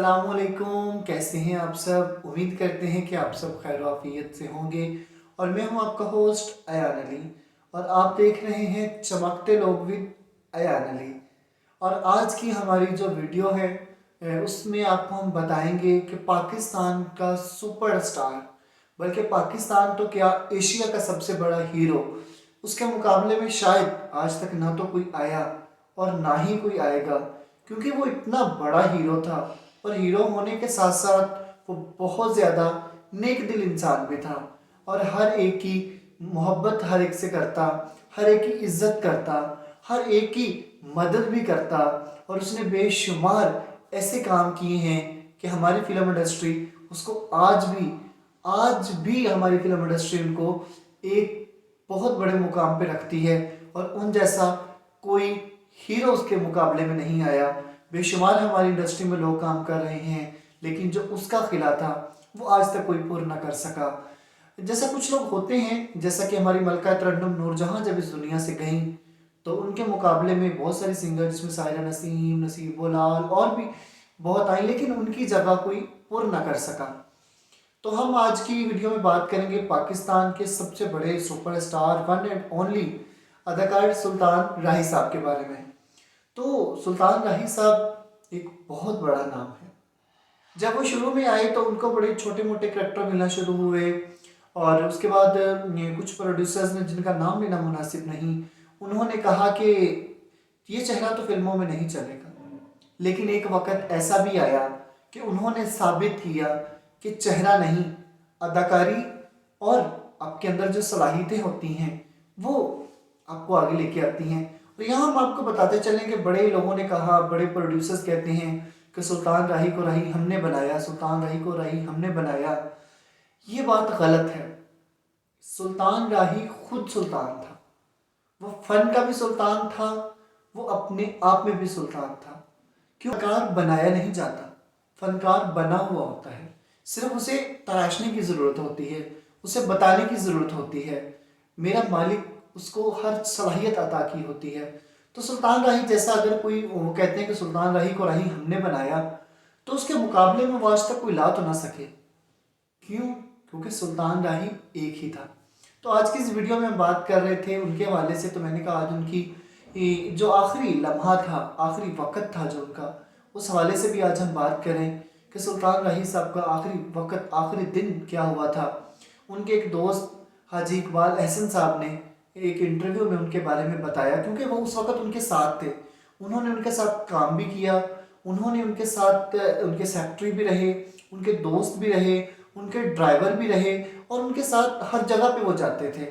अस्सलामुअलैकुम, कैसे हैं आप सब। उम्मीद करते हैं कि आप सब खैर आफियत से होंगे। और मैं हूं आपका होस्ट अयान अली और आप देख रहे हैं चमकते लोग विद अयान अली। और आज की हमारी जो वीडियो है उसमें आपको हम बताएंगे कि पाकिस्तान का सुपरस्टार, बल्कि पाकिस्तान तो क्या एशिया का सबसे बड़ा हीरो, उसके मुकाबले में शायद आज तक ना तो कोई आया और ना ही कोई आएगा, क्योंकि वो इतना बड़ा हीरो था। और हीरो होने के साथ साथ वो बहुत ज़्यादा नेक दिल इंसान भी था और हर एक की मोहब्बत हर एक से करता, हर एक की इज्जत करता, हर एक की मदद भी करता। और उसने बेशुमार ऐसे काम किए हैं कि हमारी फिल्म इंडस्ट्री उसको आज भी हमारी फिल्म इंडस्ट्री उनको एक बहुत बड़े मुकाम पे रखती है। और उन जैसा कोई हीरो उसके मुकाबले में नहीं आया। बेशुमार हमारी इंडस्ट्री में लोग काम कर रहे हैं, लेकिन जो उसका खिला था वो आज तक कोई पूर्ण ना कर सका। जैसा कुछ लोग होते हैं, जैसा कि हमारी मलका तरन्नुम नूरजहां जब इस दुनिया से गईं तो उनके मुकाबले में बहुत सारे सिंगर, जिसमें सायरा नसीम, नसीब लाल और भी बहुत आई, लेकिन उनकी जगह कोई पूर्ण ना कर सका। तो हम आज की वीडियो में बात करेंगे पाकिस्तान के सबसे बड़े सुपरस्टार, वन एंड ओनली अदाकार सुल्तान राही साहब के बारे में। तो सुल्तान राही साहब एक बहुत बड़ा नाम है। जब वो शुरू में आए तो उनको बड़े छोटे मोटे करेक्टर मिलना शुरू हुए और उसके बाद ये कुछ प्रोड्यूसर्स ने, जिनका नाम लेना मुनासिब नहीं, उन्होंने कहा कि ये चेहरा तो फिल्मों में नहीं चलेगा। लेकिन एक वक्त ऐसा भी आया कि उन्होंने साबित किया कि चेहरा नहीं, अदाकारी और आपके अंदर जो सलाहियतें होती हैं वो आपको आगे लेके आती हैं। तो यहाँ हम आपको बताते चलें कि बड़े लोगों ने कहा, बड़े प्रोड्यूसर्स कहते हैं कि सुल्तान राही को राही हमने बनाया, सुल्तान राही को राही हमने बनाया। ये बात गलत है। सुल्तान राही खुद सुल्तान था। वो फन का भी सुल्तान था, वो अपने आप में भी सुल्तान था। क्यों? फनकार बनाया नहीं जाता, फनकार बना हुआ होता है। सिर्फ उसे तराशने की ज़रूरत होती है, उसे बताने की ज़रूरत होती है। मेरा मालिक उसको हर सलाहियत अता की होती है। तो सुल्तान राही जैसा अगर कोई, वो कहते हैं कि सुल्तान राही को राही हमने बनाया, तो उसके मुकाबले में वो आज तक कोई ला तो ना सके। क्यों? क्योंकि सुल्तान राही एक ही था। तो आज की इस वीडियो में हम बात कर रहे थे उनके हवाले से। तो मैंने कहा आज उनकी जो आखिरी लम्हा था, आखिरी वक्त था जो उनका, उस हवाले से भी आज हम बात करें कि सुल्तान राही साहब का आखिरी वक्त, आखिरी दिन क्या हुआ था। उनके एक दोस्त हाजी इकबाल अहसन साहब ने एक इंटरव्यू में उनके बारे में बताया, क्योंकि वो उस वक्त उनके साथ थे। उन्होंने उनके साथ काम भी किया, उन्होंने उनके साथ, उनके सेक्रेटरी भी रहे, उनके दोस्त भी रहे, उनके ड्राइवर भी रहे और उनके साथ हर जगह पे वो जाते थे।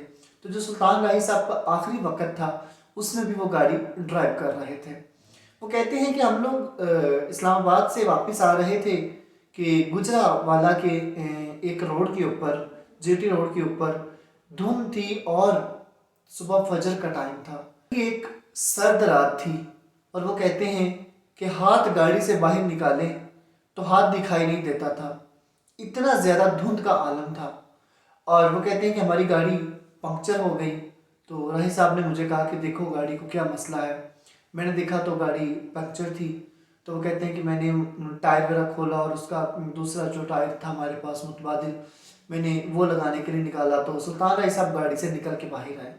तो जो सुल्तान राही साहब का आखिरी वक्त था उसमें भी वो गाड़ी ड्राइव कर रहे थे। वो कहते हैं कि हम लोग इस्लामाबाद से वापस आ रहे थे कि गुजरावाला के एक रोड के ऊपर, जीटी रोड के ऊपर धुंध थी और सुबह फजर का टाइम था। एक सर्द रात थी और वो कहते हैं कि हाथ गाड़ी से बाहर निकाले तो हाथ दिखाई नहीं देता था, इतना ज़्यादा धुंध का आलम था। और वो कहते हैं कि हमारी गाड़ी पंक्चर हो गई। तो राही साहब ने मुझे कहा कि देखो गाड़ी को क्या मसला है। मैंने देखा तो गाड़ी पंक्चर थी। तो वो कहते हैं कि मैंने टायर वगैरह खोला और उसका दूसरा जो टायर था हमारे पास मुतबादिल, मैंने वो लगाने के लिए निकाला। तो सुल्तान राही साहब गाड़ी से निकल के बाहर आए।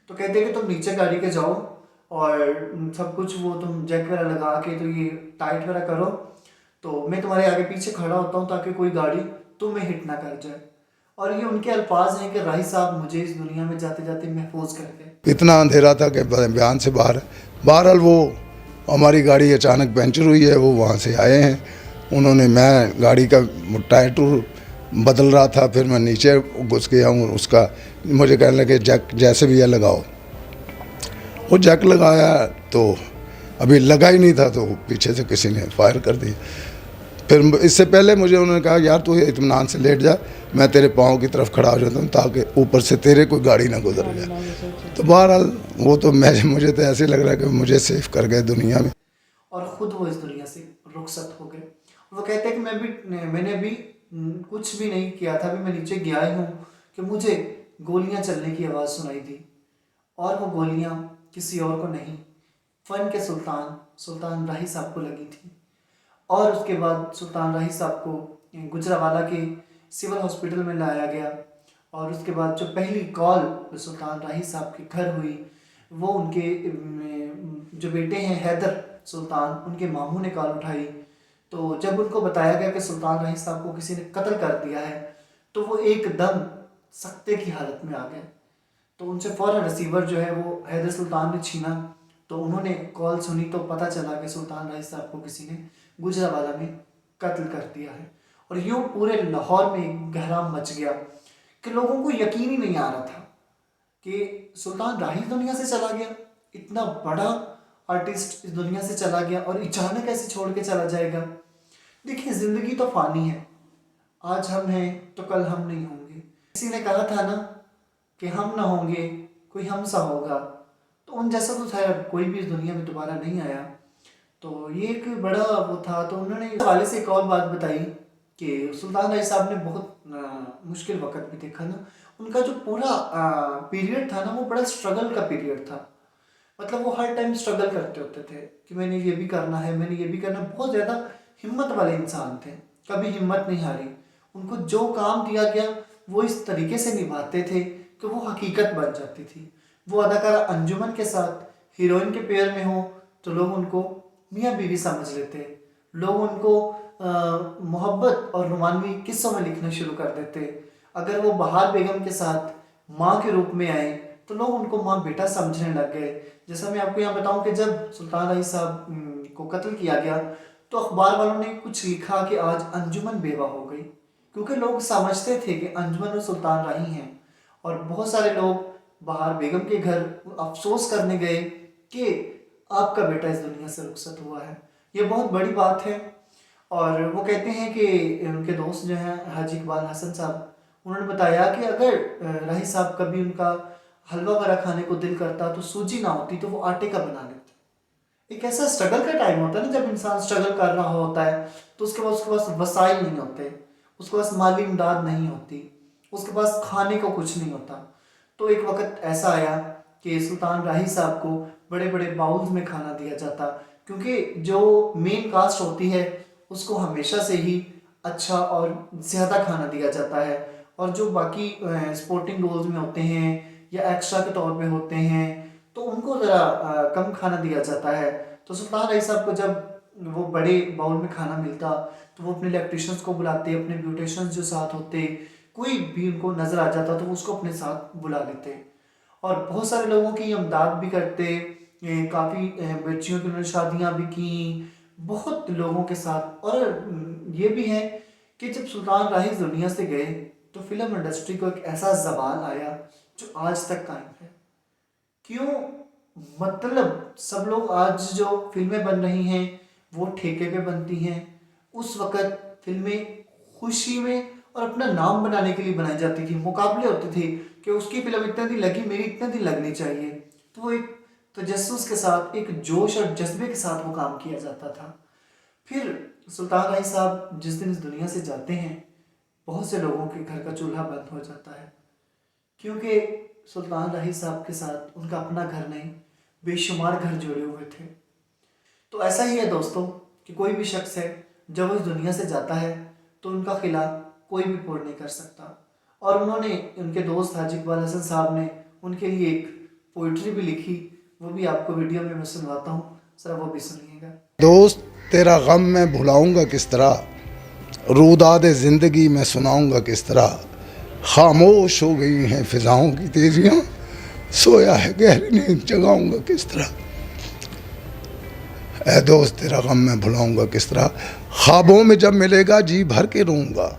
तो कहते हैं कि तुम नीचे गाड़ी के जाओ और सब कुछ वो तुम जैक वगैरह लगा के तो ये टाइट वगैरह करो, तो मैं तुम्हारे आगे पीछे खड़ा होता हूँ ताकि कोई गाड़ी तुम्हें हिट ना कर जाए। और ये उनके अल्फाज हैं कि राही साहब मुझे इस दुनिया में जाते जाते महफूज कर गए। इतना अंधेरा था कि बयान से बाहर। बहरहाल वो हमारी गाड़ी अचानक पंचर हुई है, वो वहाँ से आए हैं। उन्होंने, मैं गाड़ी का टायर टूर बदल रहा था, फिर मैं नीचे घुस गया हूँ। उसका मुझे कहने लगे जैक जैसे भी है लगाओ। वो जैक लगाया तो अभी लगा ही नहीं था, तो पीछे से किसी ने फायर कर दी। फिर इससे पहले मुझे उन्होंने कहा यार तू इत्मीनान से लेट जा, मैं तेरे पाँव की तरफ खड़ा हो जाता हूँ ताकि ऊपर से तेरे कोई गाड़ी ना गुजर जाए। तो बहरहाल वो तो मुझे तो ऐसे लग रहा है कि मुझे सेफ कर गए दुनिया में। और ख़ुद वो इस दुनिया से रुखसत हो गए। वो कहते हैं कि मैंने भी कुछ भी नहीं किया था, अभी मैं नीचे गया ही हूँ कि मुझे गोलियाँ चलने की आवाज़ सुनाई दी। और वो गोलियाँ किसी और को नहीं, फ़न के सुल्तान सुल्तान राही साहब को लगी थी। और उसके बाद सुल्तान राही साहब को गुजरावाला के सिविल हॉस्पिटल में लाया गया। और उसके बाद जो पहली कॉल सुल्तान राही साहब के घर हुई वो उनके जो बेटे हैं हैदर सुल्तान, उनके मामू ने कॉल उठाई। तो जब उनको बताया गया कि सुल्तान राही साहब को किसी ने कत्ल कर दिया है तो वो एकदम सख्ते की हालत में आ गए। तो उनसे फ़ौरन रिसीवर जो है वो हैदर सुल्तान ने छीना। तो उन्होंने कॉल सुनी तो पता चला कि सुल्तान राही साहब को किसी ने गुजरावाला में कत्ल कर दिया है। और यूँ पूरे लाहौर में एक गहराम मच गया कि लोगों को यकीन ही नहीं आ रहा था कि सुल्तान राही दुनिया से चला गया, इतना बड़ा आर्टिस्ट इस दुनिया से चला गया और अचानक ऐसे छोड़ के चला जाएगा। देखिए ज़िंदगी तो फ़ानी है, आज हम हैं तो कल हम नहीं होंगे। किसी ने कहा था ना कि हम ना होंगे कोई हम सा होगा, तो उन जैसा तो खैर कोई भी इस दुनिया में दोबारा नहीं आया। तो ये एक बड़ा वो था। तो उन्होंने इस हवाले से एक और बात बताई कि सुल्तान राही साहब ने बहुत मुश्किल वक़्त भी देखा ना। उनका जो पूरा पीरियड था ना वो बड़ा स्ट्रगल का पीरियड था। मतलब वो हर टाइम स्ट्रगल करते होते थे कि मैंने ये भी करना है, मैंने ये भी करना है। बहुत ज़्यादा हिम्मत वाले इंसान थे, कभी हिम्मत नहीं हारी। उनको जो काम दिया गया वो इस तरीके से निभाते थे कि वो हकीकत बन जाती थी। वो अदाकारा अंजुमन के साथ हीरोइन के पेयर में हो तो लोग उनको मियाँ बीवी समझ लेते, लोग उनको मोहब्बत और रोमानवी किस्सों में लिखना शुरू कर देते। अगर वो बहार बेगम के साथ माँ के रूप में आए तो लोग उनको माँ बेटा समझने लग गए। जैसा मैं आपको यहाँ बताऊँ कि जब सुल्तान राही साहब को कत्ल किया गया तो अखबार वालों ने कुछ लिखा कि आज अंजुमन बेवा हो गई, क्योंकि लोग समझते थे कि अंजुमन और सुल्तान राही हैं। और बहुत सारे लोग बहार बेगम के घर अफसोस करने गए कि आपका बेटा इस दुनिया से रुखसत हुआ है। ये बहुत बड़ी बात है। और वो कहते हैं कि उनके दोस्त जो हैं हाजी इकबाल हसन साहब, उन्होंने बताया कि अगर राही साहब कभी उनका हलवा वगैरह खाने को दिल करता तो सूजी ना होती तो वो आटे का बना लेते। एक ऐसा स्ट्रगल का टाइम होता है ना जब इंसान स्ट्रगल कर रहा होता है तो उसके पास वसाइल नहीं होते, उसके पास माली इमदाद नहीं होती, उसके पास खाने को कुछ नहीं होता। तो एक वक्त ऐसा आया कि सुल्तान राही साहब को बड़े बड़े बाउल्स में खाना दिया जाता, क्योंकि जो मेन कास्ट होती है उसको हमेशा से ही अच्छा और ज़्यादा खाना दिया जाता है। और जो बाकी स्पोर्टिंग रोल्स में होते हैं या एक्स्ट्रा के तौर पे होते हैं तो उनको ज़रा कम खाना दिया जाता है। तो सुल्तान राही साहब को जब वो बड़े बाउल में खाना मिलता तो वो अपने इलेक्ट्रिशियंस को बुलाते, अपने ब्यूटिशियंस जो साथ होते, कोई भी उनको नज़र आ जाता तो वो उसको अपने साथ बुला लेते और बहुत सारे लोगों की इमदाद भी करते। काफ़ी बच्चियों की उन्होंने शादियाँ भी की बहुत लोगों के साथ। और ये भी है कि जब सुल्तान राही दुनिया से गए तो फिल्म इंडस्ट्री को एक ऐसा ज़वाल आया जो आज तक कायम है। क्यों? मतलब सब लोग आज जो फिल्में बन रही हैं वो ठेके पे बनती हैं। उस वक़्त फिल्में खुशी में और अपना नाम बनाने के लिए बनाई जाती थी। मुकाबले होते थे कि उसकी फिल्म इतने दिन लगी, मेरी इतने दिन लगनी चाहिए। तो वो एक तजस्सुस के साथ, एक जोश और जज्बे के साथ वो काम किया जाता था। फिर सुल्तान राही साहब जिस दिन इस दुनिया से जाते हैं बहुत से लोगों के घर का चूल्हा बंद हो जाता है, क्योंकि सुल्तान राही साहब के साथ उनका अपना घर नहीं बेशुमार घर जुड़े हुए थे। तो ऐसा ही है दोस्तों कि कोई भी शख्स है जब वो इस दुनिया से जाता है तो उनका खिला कोई भी पूर्ण नहीं कर सकता। और उन्होंने, उनके दोस्त हाजी इकबाल हसन साहब ने उनके लिए एक पोइट्री भी लिखी, वो भी आपको वीडियो में मैं सुनवाता हूँ, सर वो भी सुनिएगा। दोस्त तेरा गम मैं भुलाऊंगा किस तरह, रूदाद ज़िंदगी मैं सुनाऊंगा किस तरह, खामोश हो गई हैं फिजाओं की तेजियाँ, सोया है गहरी नींद जगाऊंगा किस तरह। ऐ दोस्त तेरा गम मैं भुलाऊंगा किस तरह, ख्वाबों में जब मिलेगा जी भर के रोऊंगा,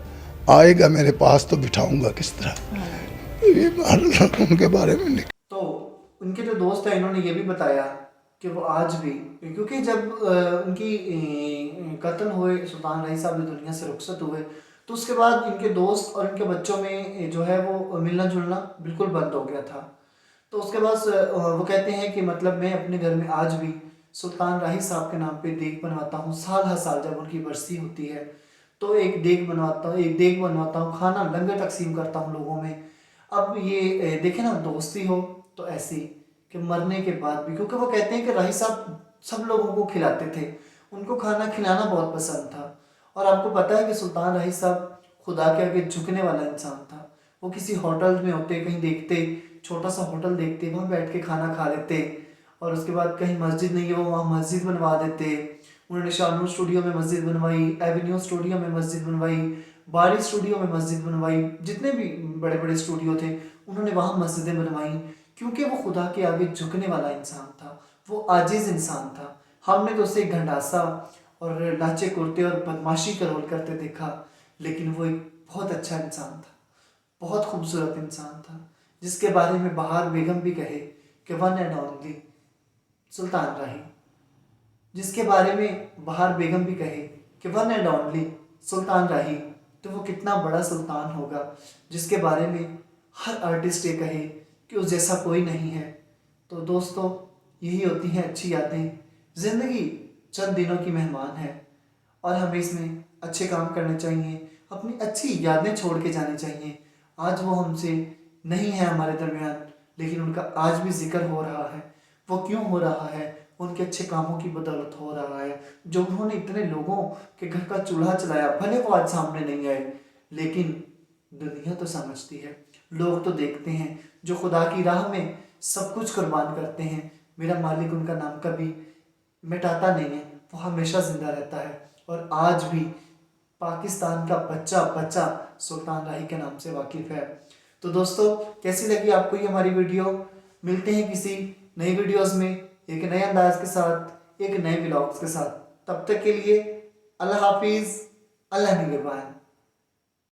आएगा मेरे पास तो बिठाऊंगा किस तरह। ये उनके बारे में नहीं। तो उनके जो दोस्त हैं इन्होंने ये भी बताया कि वो आज भी, क्योंकि जब उनकी कत्ल हुए, सुल्तान राही साहब दुनिया से रुखसत हुए तो उसके बाद इनके दोस्त और इनके बच्चों में जो है वो मिलना जुलना बिल्कुल बंद हो गया था। तो उसके बाद वो कहते हैं कि मतलब मैं अपने घर में आज भी सुल्तान राही साहब के नाम पे देग बनवाता हूँ। साल हर साल जब उनकी बरसी होती है तो एक देग बनवाता हूँ, खाना लंगर तकसीम करता हूँ लोगों में। अब ये देखे ना, दोस्ती हो तो ऐसी कि मरने के बाद भी, क्योंकि वो कहते हैं कि राही साहब सब लोगों को खिलाते थे, उनको खाना खिलाना बहुत पसंद था। और आपको पता है कि सुल्तान राही साहब खुदा के आगे झुकने वाला इंसान था। वो किसी होटल में होते, कहीं देखते, छोटा सा होटल देखते, वहाँ बैठ के खाना खा लेते। और उसके बाद कहीं मस्जिद नहीं है, वो वहाँ मस्जिद बनवा देते। उन्होंने शाहनूर स्टूडियो में मस्जिद बनवाई, एवेन्यू स्टूडियो में मस्जिद बनवाई, बारी स्टूडियो में मस्जिद बनवाई, जितने भी बड़े बड़े स्टूडियो थे उन्होंने वहाँ मस्जिदें बनवाई। क्योंकि वो खुदा के आगे झुकने वाला इंसान था, वो आजिज़ इंसान था। हमने तो उसे गंडासा और लाचे कुर्ते और बदमाशी का रोल करते देखा, लेकिन वो एक बहुत अच्छा इंसान था, बहुत खूबसूरत इंसान था, जिसके बारे में बहार बेगम भी कहे कि वन एंड ओनली सुल्तान राही। जिसके बारे में बहार बेगम भी कहे कि वन एंड ओनली सुल्तान राही, तो वो कितना बड़ा सुल्तान होगा जिसके बारे में हर आर्टिस्ट ये कहे कि उस जैसा कोई नहीं है। तो दोस्तों, यही होती हैं अच्छी यादें। ज़िंदगी चंद दिनों की मेहमान है और हमें इसमें अच्छे काम करने चाहिए, अपनी अच्छी यादें छोड़ के जानी चाहिए। आज वो हमसे नहीं है हमारे दरमियान, लेकिन उनका आज भी जिक्र हो रहा है। वो क्यों हो रहा है? उनके अच्छे कामों की बदौलत हो रहा है, जो उन्होंने इतने लोगों के घर का चूल्हा चलाया। भले वो आज सामने नहीं आए, लेकिन दुनिया तो समझती है, लोग तो देखते हैं, जो खुदा की राह में सब कुछ कुर्बान करते हैं। मेरा मालिक उनका नाम कभी मिटाता नहीं है, वो हमेशा जिंदा रहता है। और आज भी पाकिस्तान का बच्चा बच्चा सुल्तान राही के नाम से वाकिफ है। तो दोस्तों, कैसी लगी आपको ये हमारी वीडियो? मिलते हैं किसी नई वीडियोस में, एक नए अंदाज के साथ, एक नए व्लॉग्स के साथ। तब तक के लिए अल्लाह हाफिज़, अल्लाह निगहबान।